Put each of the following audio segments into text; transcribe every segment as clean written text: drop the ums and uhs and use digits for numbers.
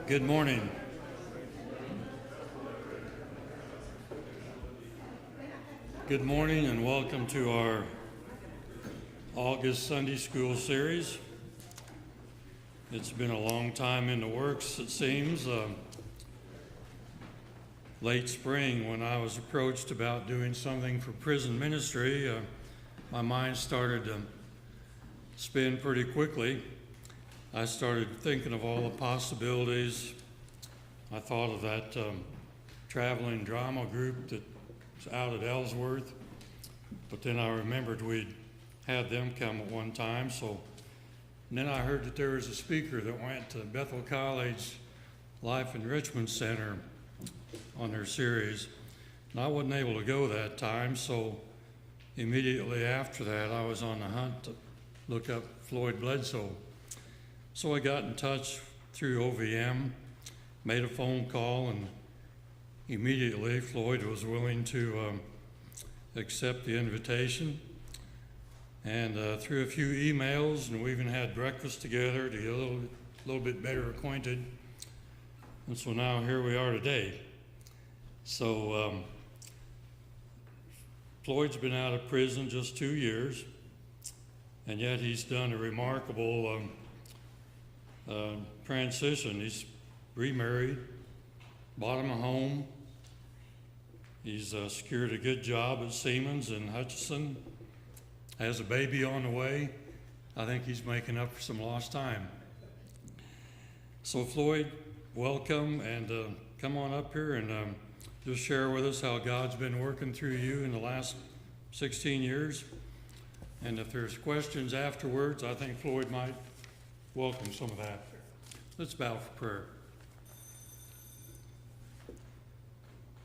Good morning. Good morning and welcome to our August Sunday School series. It's been a long time in the works, it seems. Late spring, when I was approached about doing something for prison ministry, my mind started to spin pretty quickly. I started thinking of all the possibilities. I thought of that traveling drama group that's out at Ellsworth, but then I remembered we'd had them come at one time. And then I heard that there was a speaker that went to Bethel College Life Enrichment Center on their series, and I wasn't able to go that time, so immediately after that I was on the hunt to look up Floyd Bledsoe. So I got in touch through OVM, made a phone call, and immediately Floyd was willing to accept the invitation. And through a few emails, and we even had breakfast together to get a little bit better acquainted. And so now here we are today. So Floyd's been out of prison just 2 years, and yet he's done a remarkable transition. He's remarried, bought him a home. He's secured a good job at Siemens in Hutchinson, has a baby on the way. I think he's making up for some lost time. So Floyd, welcome, and come on up here and just share with us how God's been working through you in the last 16 years. And if there's questions afterwards, I think Floyd might welcome some of that. Let's bow for prayer.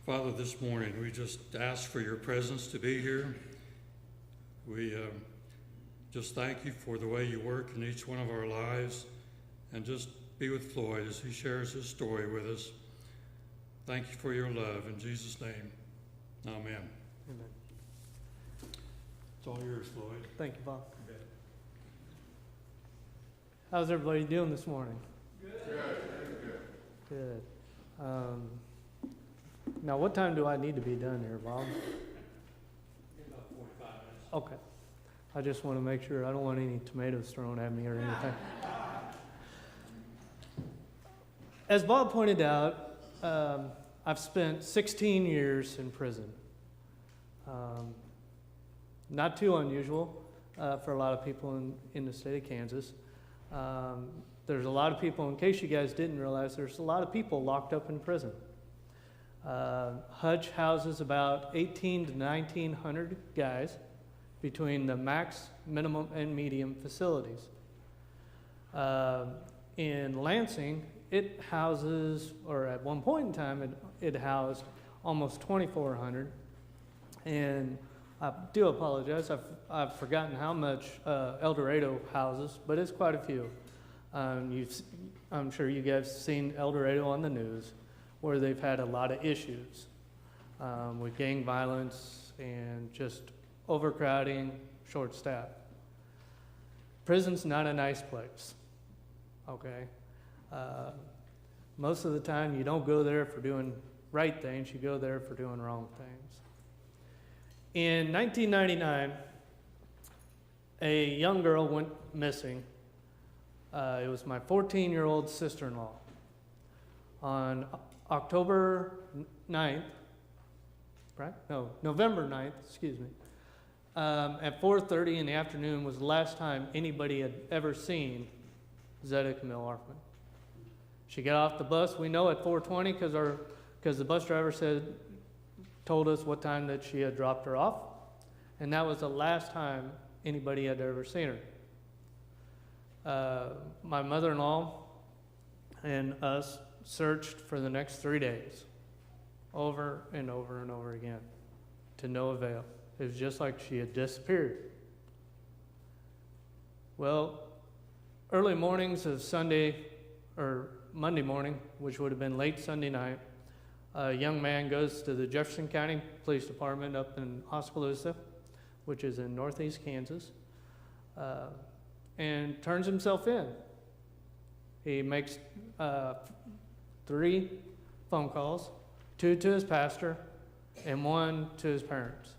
Father, this morning we just ask for your presence to be here. We just thank you for the way you work in each one of our lives, and just be with Floyd as he shares his story with us. Thank you for your love. In Jesus' name, amen. Amen. It's all yours, Floyd. Thank you, Bob. How's everybody doing this morning? Good. Now, what time do I need to be done here, Bob? About 45 minutes. Okay. I just want to make sure I don't want any tomatoes thrown at me or anything. As Bob pointed out, I've spent 16 years in prison. Not too unusual for a lot of people in the state of Kansas. There's a lot of people, in case you guys didn't realize, there's a lot of people locked up in prison. Hutch houses about 1,800 to 1,900 guys between the max, minimum, and medium facilities. In Lansing, it houses, or at one point in time, it housed almost 2,400. And I do apologize, I've forgotten how much El Dorado houses, but it's quite a few. I'm sure you guys have seen El Dorado on the news, where they've had a lot of issues with gang violence and just overcrowding, short staff. Prison's not a nice place, okay? Most of the time you don't go there for doing right things, you go there for doing wrong things. In 1999, a young girl went missing. It was my 14-year-old sister-in-law. On October 9th, right? No, November 9th, excuse me. At 4:30 in the afternoon was the last time anybody had ever seen Zetta Camille Arfman. She got off the bus, we know, at 4:20 because the bus driver told us what time that she had dropped her off, and that was the last time anybody had ever seen her. My mother-in-law and us searched for the next 3 days, over and over and over again, to no avail. It was just like she had disappeared. Well, early mornings of Sunday, or Monday morning, which would have been late Sunday night, a young man goes to the Jefferson County Police Department up in Oskaloosa, which is in northeast Kansas, and turns himself in. He makes 3 phone calls, 2 to his pastor and 1 to his parents.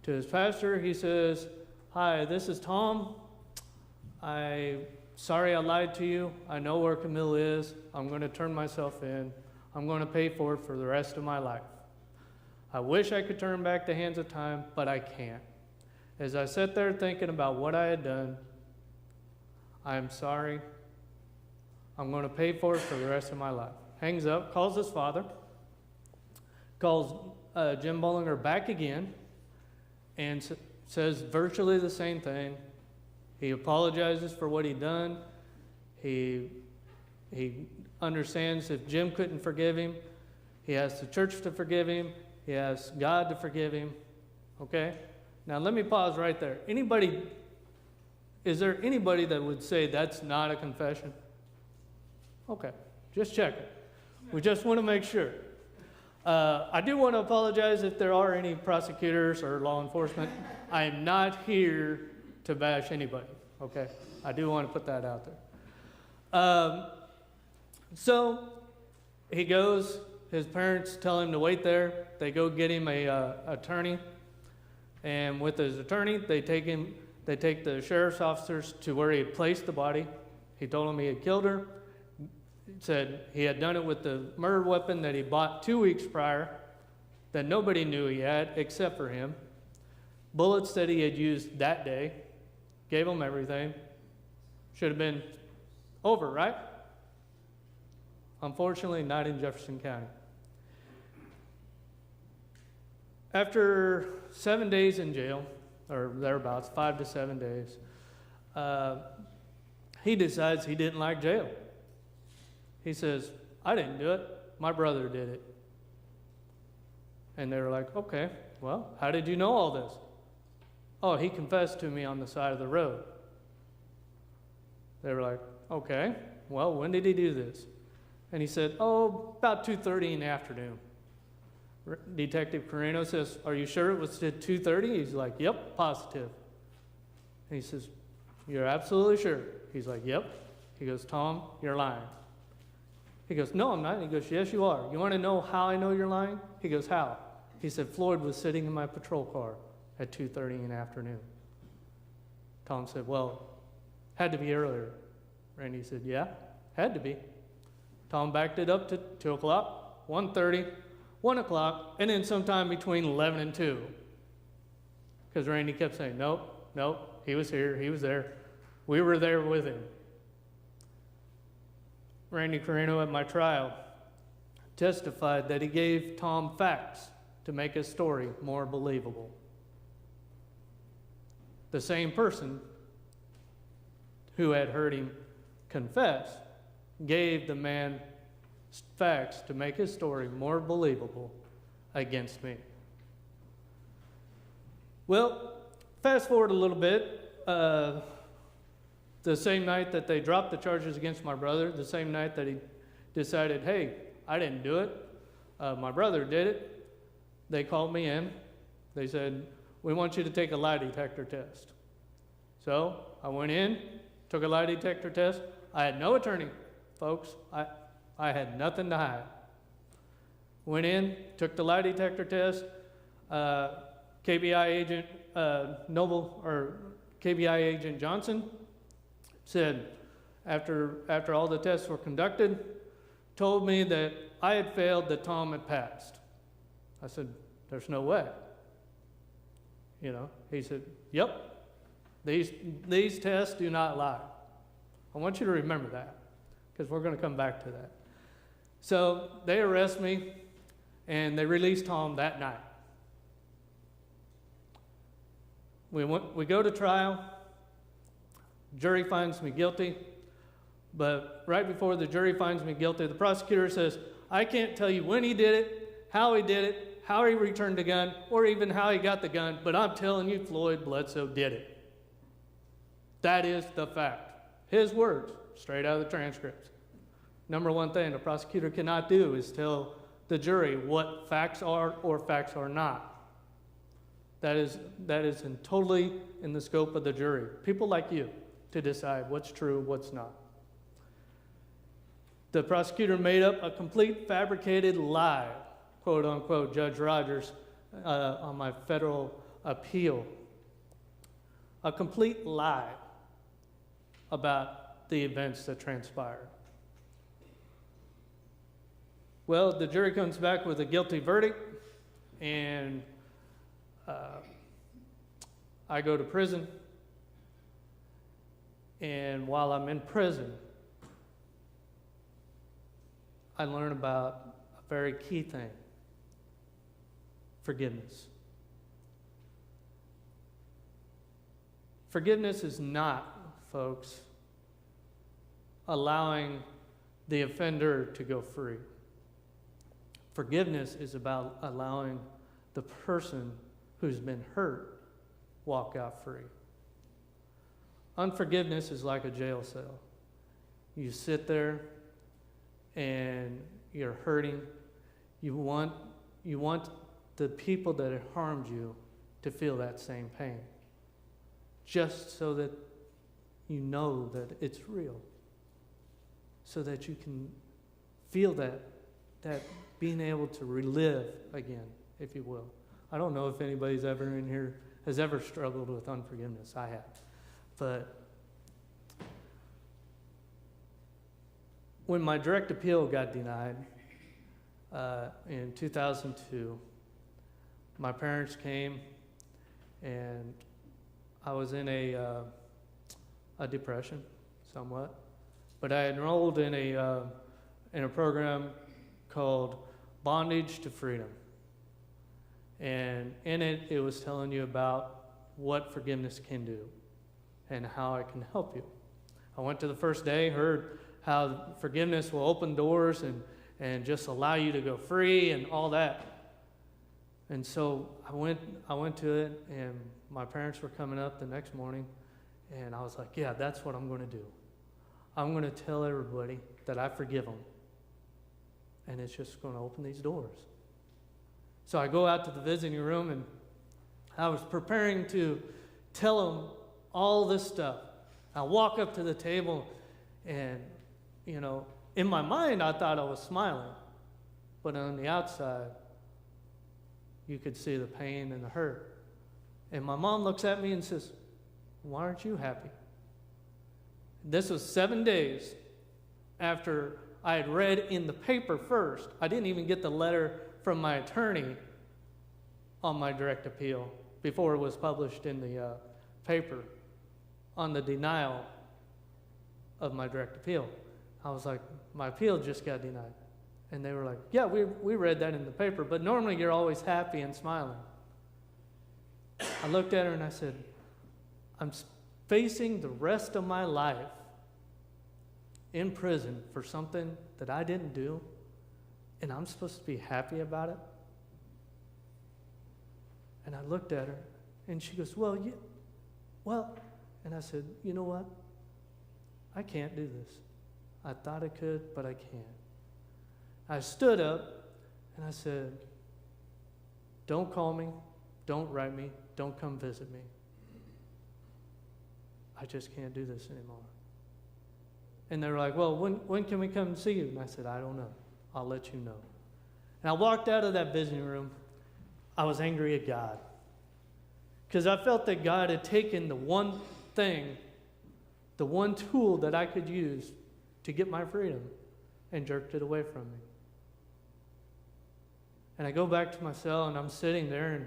To his pastor, he says, "Hi, this is Tom. Sorry I lied to you. I know where Camille is. I'm going to turn myself in. I'm going to pay for it for the rest of my life. I wish I could turn back the hands of time, but I can't. As I sat there thinking about what I had done, I'm sorry. I'm going to pay for it for the rest of my life." Hangs up, calls his father, calls Jim Bullinger back again, and says virtually the same thing. He apologizes for what he done. He understands if Jim couldn't forgive him, he asks the church to forgive him. He asks God to forgive him. Okay? Now let me pause right there. Is there anybody that would say that's not a confession? Okay, just checking. We just want to make sure. I do want to apologize if there are any prosecutors or law enforcement. I am not here to bash anybody, okay? I do want to put that out there. So he goes, his parents tell him to wait there. They go get him a attorney, and with his attorney, they take the sheriff's officers to where he had placed the body. He told them he had killed her. Said he had done it with the murder weapon that he bought 2 weeks prior, that nobody knew he had except for him. Bullets that he had used that day. Gave him everything. Should have been over, right? Unfortunately, not in Jefferson County. After 7 days in jail, or thereabouts, 5 to 7 days, he decides he didn't like jail. He says, "I didn't do it. My brother did it." And they were like, "Okay, well, how did you know all this?" "Oh, he confessed to me on the side of the road." They were like, "Okay, well, when did he do this?" And he said, "Oh, about 2:30 in the afternoon." Detective Carino says, "Are you sure it was at 2:30? He's like, "Yep, positive." And he says, "You're absolutely sure?" He's like, "Yep." He goes, "Tom, you're lying." He goes, "No, I'm not." And he goes, "Yes, you are. You want to know how I know you're lying?" He goes, "How?" He said, "Floyd was sitting in my patrol car at 2:30 in the afternoon." Tom said, "Well, had to be earlier." Randy said, "Yeah, had to be." Tom backed it up to 2 o'clock, 1:30, 1 o'clock, and then sometime between 11 and 2. Because Randy kept saying, nope, he was here, he was there. We were there with him. Randy Carino at my trial testified that he gave Tom facts to make his story more believable. The same person who had heard him confess gave the man facts to make his story more believable against me. Well, fast forward a little bit. The same night that they dropped the charges against my brother, the same night that he decided, "Hey, I didn't do it, my brother did it," they called me in. They said, "We want you to take a lie detector test." So I went in, took a lie detector test. I had no attorney, folks. I had nothing to hide. Went in, took the lie detector test. KBI agent KBI agent Johnson said, after all the tests were conducted, told me that I had failed, that Tom had passed. I said, "There's no way." He said, "Yep, these tests do not lie." I want you to remember that, because we're going to come back to that. So they arrest me, and they release Tom that night. We go to trial. Jury finds me guilty. But right before the jury finds me guilty, the prosecutor says, "I can't tell you when he did it, how he did it, how he returned the gun, or even how he got the gun, but I'm telling you Floyd Bledsoe did it." That is the fact. His words, straight out of the transcripts. Number one thing the prosecutor cannot do is tell the jury what facts are or facts are not. That is totally in the scope of the jury. People like you to decide what's true, what's not. The prosecutor made up a complete fabricated lie, quote unquote, Judge Rogers, on my federal appeal. A complete lie about the events that transpired. Well, the jury comes back with a guilty verdict, and I go to prison. And while I'm in prison, I learn about a very key thing: forgiveness. Forgiveness is not, folks, allowing the offender to go free. Forgiveness is about allowing the person who's been hurt walk out free. Unforgiveness is like a jail cell. You sit there and you're hurting. You want the people that have harmed you to feel that same pain, just so that you know that it's real, so that you can feel that being able to relive again, if you will. I don't know if anybody's ever in here has ever struggled with unforgiveness. I have. But when my direct appeal got denied in 2002, my parents came, and I was in a depression, somewhat. But I enrolled in a program called Bondage to Freedom. And in it, it was telling you about what forgiveness can do and how it can help you. I went to the first day, heard how forgiveness will open doors and just allow you to go free and all that. And so I went to it, and my parents were coming up the next morning, and I was like, yeah, that's what I'm going to do. I'm going to tell everybody that I forgive them. And it's just going to open these doors. So I go out to the visiting room, and I was preparing to tell them all this stuff. I walk up to the table, and, in my mind, I thought I was smiling. But on the outside, you could see the pain and the hurt. And my mom looks at me and says, why aren't you happy? This was 7 days after I had read in the paper first. I didn't even get the letter from my attorney on my direct appeal before it was published in the paper on the denial of my direct appeal. I was like, my appeal just got denied. And they were like, yeah, we read that in the paper, but normally you're always happy and smiling. I looked at her and I said, I'm facing the rest of my life in prison for something that I didn't do, and I'm supposed to be happy about it? And I looked at her, and she goes, well, and I said, you know what? I can't do this. I thought I could, but I can't. I stood up, and I said, don't call me, don't write me, don't come visit me. I just can't do this anymore. And they were like, well, when can we come and see you? And I said, I don't know. I'll let you know. And I walked out of that visiting room. I was angry at God, because I felt that God had taken the one thing, the one tool that I could use to get my freedom, and jerked it away from me. And I go back to my cell, and I'm sitting there,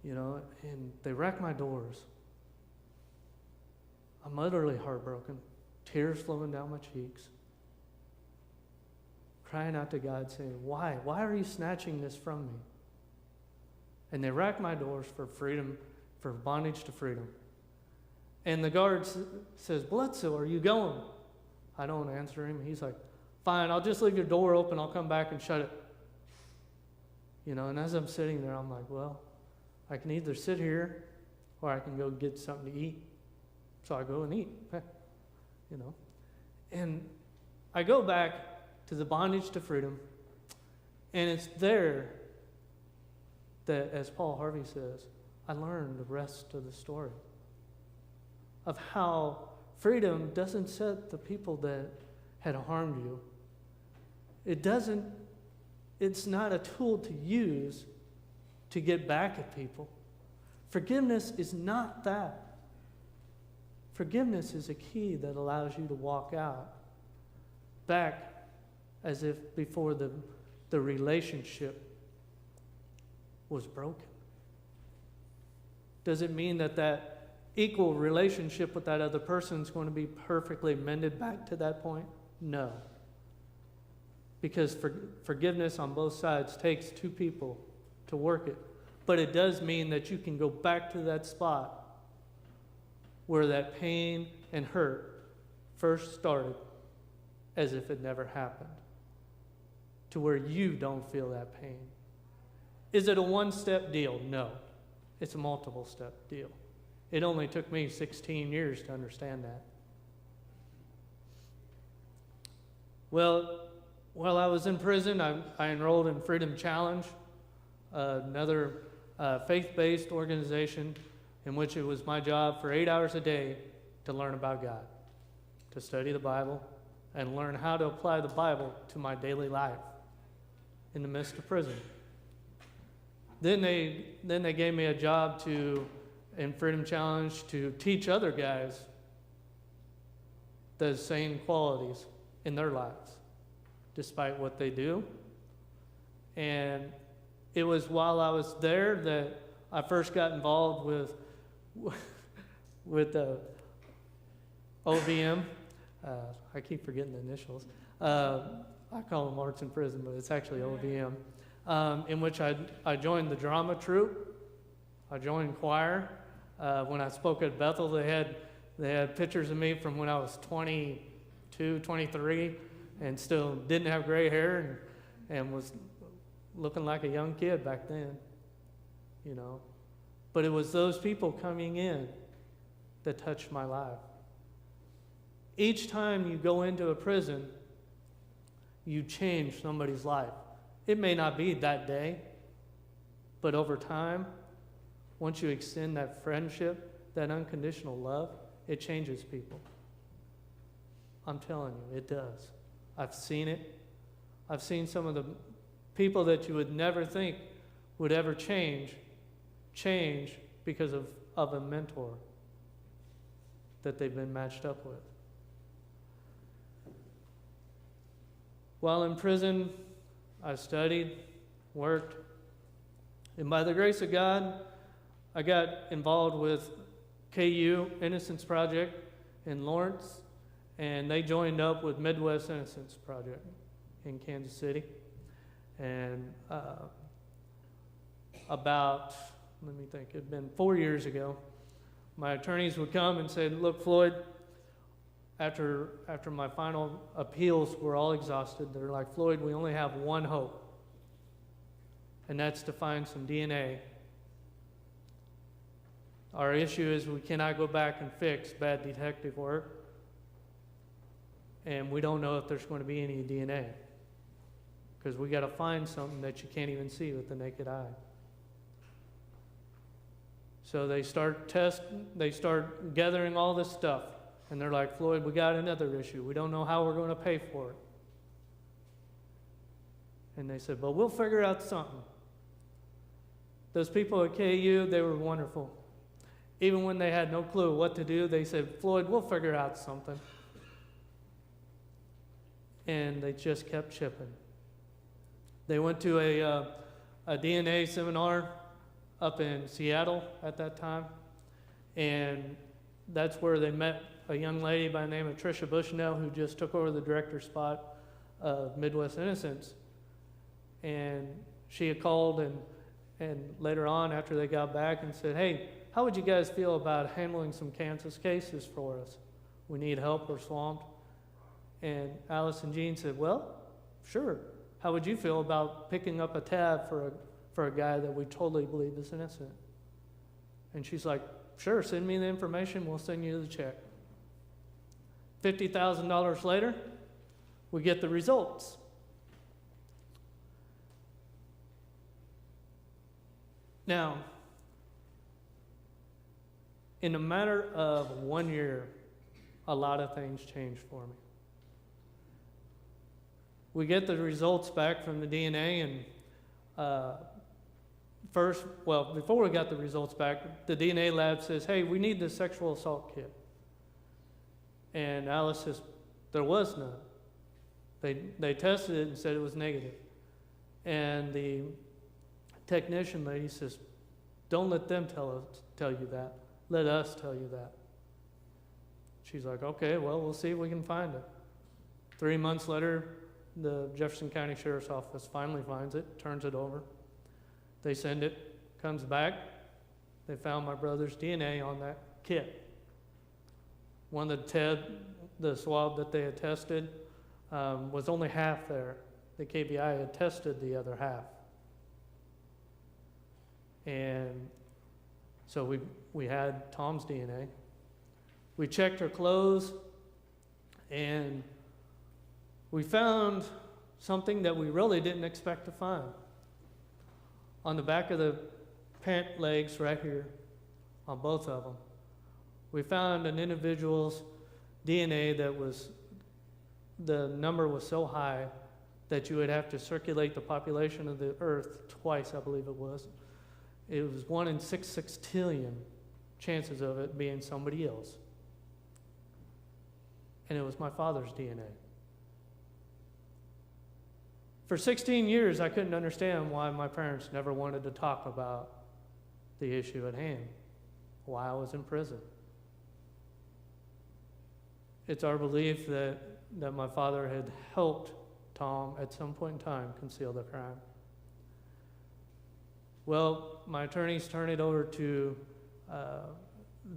and they rack my doors. I'm utterly heartbroken, tears flowing down my cheeks, crying out to God, saying, why? Why are you snatching this from me? And they rack my doors for freedom, for bondage to freedom. And the guard says, Bledsoe, are you going? I don't answer him. He's like, fine, I'll just leave your door open. I'll come back and shut it. And as I'm sitting there, I'm like, well, I can either sit here or I can go get something to eat. So I go and eat, And I go back to the bondage to freedom, and it's there that, as Paul Harvey says, I learned the rest of the story of how freedom doesn't set the people that had harmed you, it's not a tool to use to get back at people. Forgiveness is not that. Forgiveness is a key that allows you to walk out back as if before the relationship was broken. Does it mean that equal relationship with that other person is going to be perfectly mended back to that point? No. Because forgiveness on both sides takes two people to work it. But it does mean that you can go back to that spot where that pain and hurt first started as if it never happened, to where you don't feel that pain. Is it a one-step deal? No. It's a multiple-step deal. It only took me 16 years to understand that. Well, while I was in prison, I enrolled in Freedom Challenge, another faith-based organization in which it was my job for 8 hours a day to learn about God, to study the Bible, and learn how to apply the Bible to my daily life in the midst of prison. Then they gave me a job in Freedom Challenge to teach other guys the same qualities in their lives, despite what they do. And it was while I was there that I first got involved with OVM. I keep forgetting the initials. I call them Arts in Prison, but it's actually OVM. In which I joined the drama troupe. I joined choir. When I spoke at Bethel, they had pictures of me from when I was 22, 23, and still didn't have gray hair and was looking like a young kid back then, you know. But it was those people coming in that touched my life. Each time you go into a prison, you change somebody's life. It may not be that day, but over time, once you extend that friendship, that unconditional love, it changes people. I'm telling you, it does. I've seen it. I've seen some of the people that you would never think would ever change because of a mentor that they've been matched up with. While in prison, I studied, worked, and by the grace of God, I got involved with KU Innocence Project in Lawrence, and they joined up with Midwest Innocence Project in Kansas City. And about, let me think, it had been 4 years ago, my attorneys would come and say, look, Floyd, after my final appeals were all exhausted, they're like, Floyd, we only have one hope, and that's to find some DNA. Our issue is we cannot go back and fix bad detective work, and we don't know if there's going to be any DNA, because we got to find something that you can't even see with the naked eye. So they start gathering all this stuff, and they're like, Floyd, we got another issue. We don't know how we're going to pay for it. And they said, but we'll figure out something. Those people at KU, they were wonderful. Even when they had no clue what to do, they said, Floyd, we'll figure out something. And they just kept chipping. They went to a DNA seminar up in Seattle at that time, and that's where they met a young lady by the name of Tricia Bushnell, who just took over the director spot of Midwest Innocence. And she had called and later on, after they got back, and said, hey, how would you guys feel about handling some Kansas cases for us? We need help, we're swamped. And Alice and Jean said, well, sure. How would you feel about picking up a tab for a guy that we totally believe is innocent? And she's like, sure, send me the information, we'll send you the check. $50,000 later, we get the results. Now, in a matter of 1 year, a lot of things changed for me. We get the results back from the DNA, and before we got the results back, the DNA lab says, hey, we need the sexual assault kit. And Alice says, there was none. They tested it and said it was negative. And the technician lady says, don't let them tell you that. Let us tell you that. She's like, okay, well, we'll see if we can find it. 3 months later, the Jefferson County Sheriff's Office finally finds it, turns it over. They send it, comes back. They found my brother's DNA on that kit. One of the swab that they had tested was only half there. The KBI had tested the other half. And so we had Tom's DNA. We checked her clothes, and we found something that we really didn't expect to find. On the back of the pant legs right here, on both of them, we found an individual's DNA that the number was so high that you would have to circulate the population of the earth twice, I believe it was. It was 1 in 6 sextillion chances of it being somebody else. And it was my father's DNA. For 16 years, I couldn't understand why my parents never wanted to talk about the issue at hand, why I was in prison. It's our belief that my father had helped Tom at some point in time conceal the crime. Well, my attorneys turned it over to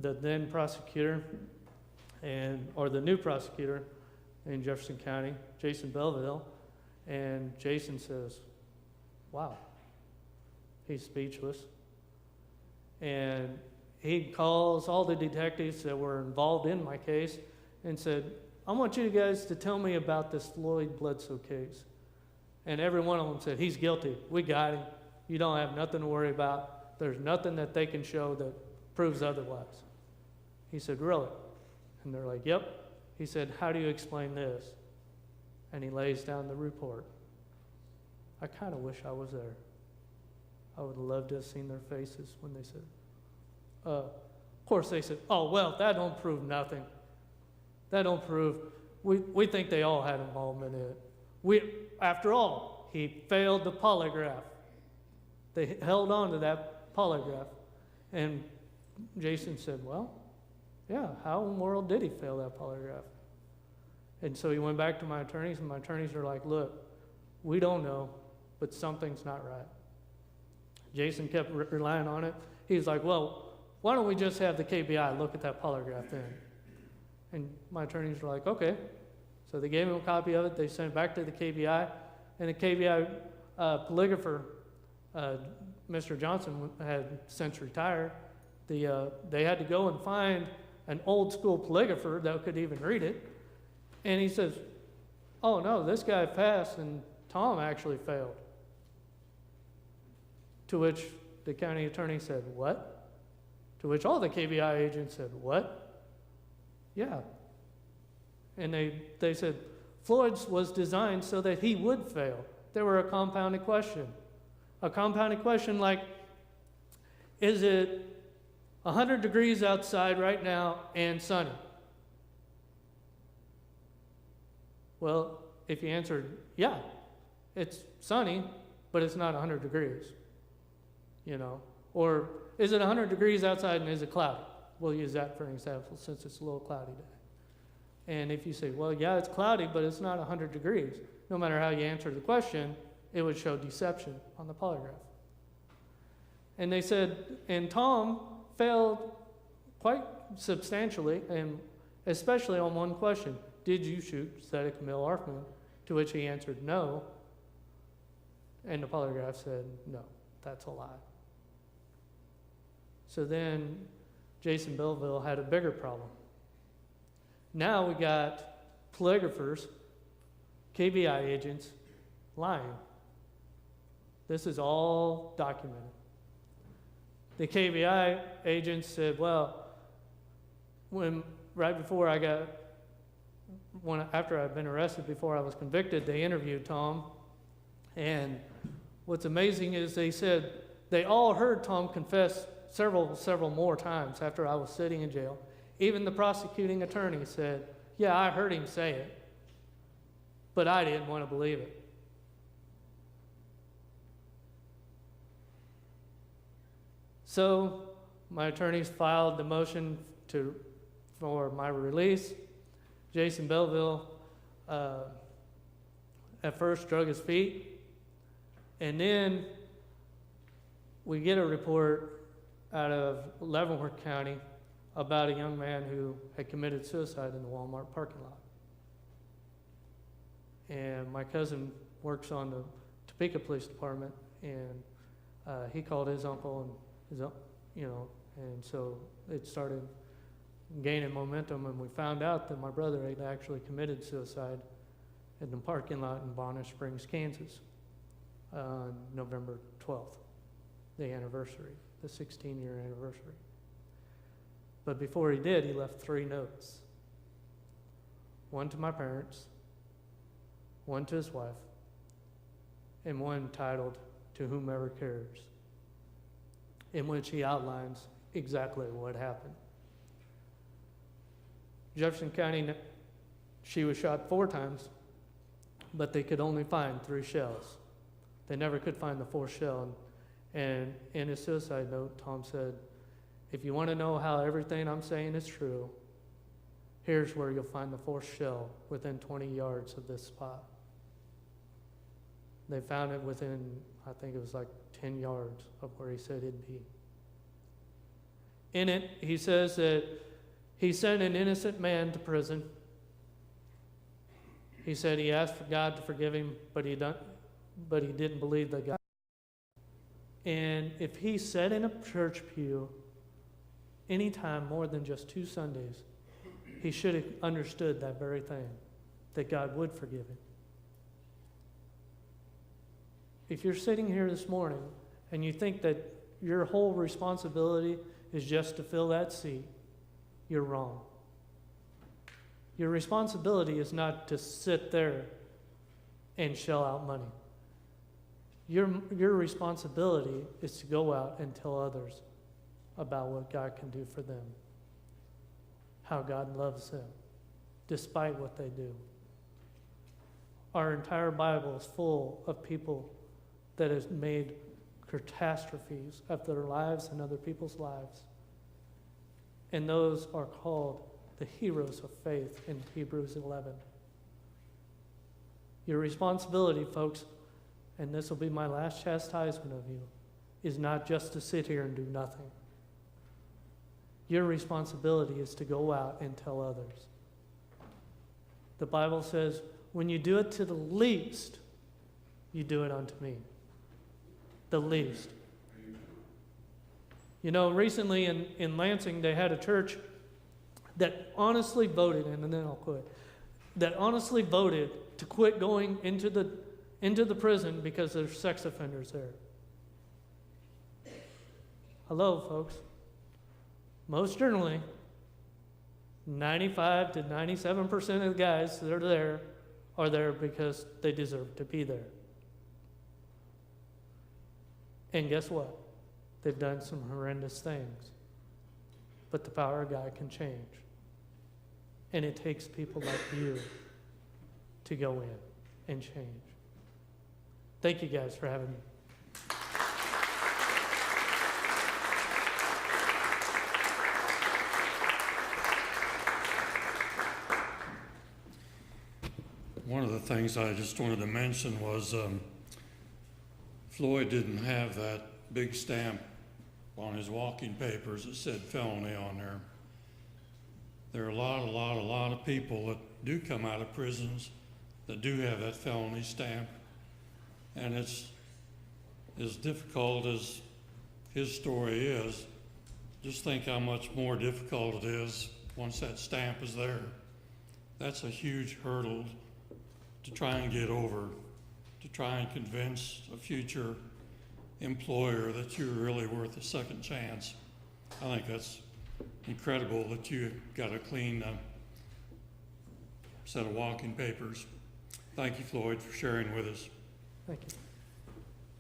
the then prosecutor, or the new prosecutor in Jefferson County, Jason Belleville, and Jason says, wow, he's speechless. And he calls all the detectives that were involved in my case and said, I want you guys to tell me about this Floyd Bledsoe case. And every one of them said, he's guilty. We got him. You don't have nothing to worry about. There's nothing that they can show that proves otherwise. He said, really? And they're like, yep. He said, how do you explain this? And he lays down the report. I kind of wish I was there. I would have loved to have seen their faces when they said, of course they said, oh, well, that don't prove nothing. That don't prove, we think they all had involvement in it. After all, he failed the polygraph. They held on to that polygraph. And Jason said, well, yeah, how in the world did he fail that polygraph? And so he went back to my attorneys, and my attorneys are like, look, we don't know, but something's not right. Jason kept relying on it. He was like, well, why don't we just have the KBI look at that polygraph then? And my attorneys were like, okay. So they gave him a copy of it. They sent it back to the KBI. And the KBI polygrapher, Mr. Johnson, had since retired. They had to go and find an old school polygrapher that could even read it. And he says, oh no, this guy passed and Tom actually failed. To which the county attorney said, what? To which all the KBI agents said, what? Yeah. And they said, Floyd's was designed so that he would fail. They were a compounded question. A compounded question like, is it 100 degrees outside right now and sunny? Well, if you answered, yeah, it's sunny, but it's not 100 degrees, you know. Or is it 100 degrees outside and is it cloudy? We'll use that for an example since it's a little cloudy day. And if you say, well, yeah, it's cloudy, but it's not 100 degrees, no matter how you answer the question, it would show deception on the polygraph. And they said, and Tom failed quite substantially, and especially on one question. Did you shoot Zedek Camille Arkman? To which he answered no. And the polygraph said, no, that's a lie. So then Jason Belleville had a bigger problem. Now we got polygraphers, KBI agents, lying. This is all documented. The KBI agents said, well, right before I got after I'd been arrested, before I was convicted, they interviewed Tom. And what's amazing is they said they all heard Tom confess several more times after I was sitting in jail. Even the prosecuting attorney said, yeah, I heard him say it, but I didn't want to believe it. So my attorneys filed the motion for my release. Jason Belleville at first drug his feet, and then we get a report out of Leavenworth County about a young man who had committed suicide in the Walmart parking lot. And my cousin works on the Topeka Police Department, and he called his uncle, and and so it started gaining momentum, and we found out that my brother had actually committed suicide in the parking lot in Bonner Springs, Kansas, on November 12th, the anniversary, the 16-year anniversary. But before he did, he left 3 notes. One to my parents, one to his wife, and one titled, "To Whomever Cares," in which he outlines exactly what happened. Jefferson County, she was shot 4 times, but they could only find 3 shells. They never could find the 4th shell. And in his suicide note, Tom said, if you want to know how everything I'm saying is true, here's where you'll find the 4th shell within 20 yards of this spot. They found it within, I think it was like 10 yards of where he said it'd be. In it, he says that he sent an innocent man to prison. He said he asked for God to forgive him, but he didn't believe that God. And if he sat in a church pew any time more than just 2 Sundays, he should have understood that very thing, that God would forgive him. If you're sitting here this morning and you think that your whole responsibility is just to fill that seat, you're wrong. Your responsibility is not to sit there and shell out money. Your responsibility is to go out and tell others about what God can do for them, how God loves them, despite what they do. Our entire Bible is full of people that has made catastrophes of their lives and other people's lives. And those are called the heroes of faith in Hebrews 11. Your responsibility, folks, and this will be my last chastisement of you, is not just to sit here and do nothing. Your responsibility is to go out and tell others. The Bible says, when you do it to the least, you do it unto me. The least. You know, recently in Lansing, they had a church that honestly voted, and then I'll quit, that honestly voted to quit going into the prison because there's sex offenders there. Hello, folks. Most generally, 95 to 97% of the guys that are there because they deserve to be there. And guess what? They've done some horrendous things. But the power of God can change. And it takes people like you to go in and change. Thank you guys for having me. One of the things I just wanted to mention was Floyd didn't have that big stamp on his walking papers that said felony on there. There are a lot of people that do come out of prisons that do have that felony stamp. And it's as difficult as his story is, just think how much more difficult it is once that stamp is there. That's a huge hurdle to try and get over, to try and convince a future employer that you're really worth a second chance. I think that's incredible that you got a clean set of walking papers. Thank you, Floyd, for sharing with us. Thank you.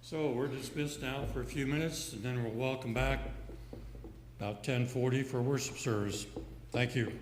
So we're dismissed now for a few minutes, and then we'll welcome back about 10:40 for worship service. Thank you.